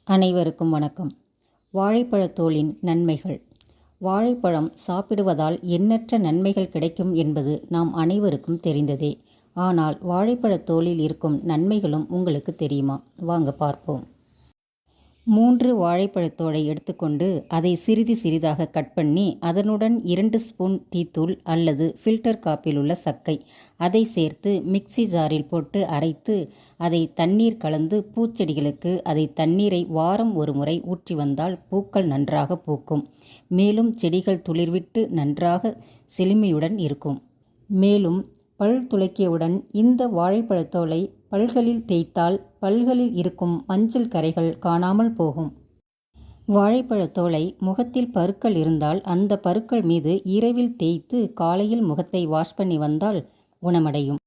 அனைவருக்கும் வணக்கம். வாழைப்பழத்தோலின் நன்மைகள். வாழைப்பழம் சாப்பிடுவதால் எண்ணற்ற நன்மைகள் கிடைக்கும் என்பது நாம் அனைவருக்கும் தெரிந்ததே. ஆனால் வாழைப்பழத்தோலில் இருக்கும் நன்மைகளும் உங்களுக்கு தெரியுமா? வாங்க பார்ப்போம். 3 வாழைப்பழத்தோலை எடுத்துக்கொண்டு அதை சிறிது சிறிதாக கட் பண்ணி அதனுடன் 2 ஸ்பூன் டீத்தூள் அல்லது ஃபில்டர் காப்பில் உள்ள சக்கை அதை சேர்த்து மிக்ஸி ஜாரில் போட்டு அரைத்து அதை தண்ணீர் கலந்து பூச்செடிகளுக்கு அதை தண்ணீரை வாரம் ஒரு முறை ஊற்றி வந்தால் பூக்கள் நன்றாக பூக்கும். மேலும் செடிகள் துளிர்விட்டு நன்றாக செழுமையுடன் இருக்கும். மேலும் பல் துலக்கியவுடன் இந்த வாழைப்பழத்தோலை பல்களில் தேய்த்தால் பல்களில் இருக்கும் மஞ்சள் கரைகள் காணாமல் போகும். வாழைப்பழத்தோலை முகத்தில் பருக்கள் இருந்தால் அந்த பருக்கள் மீது இரவில் தேய்த்து காலையில் முகத்தை வாஷ் பண்ணி வந்தால் குணமடையும்.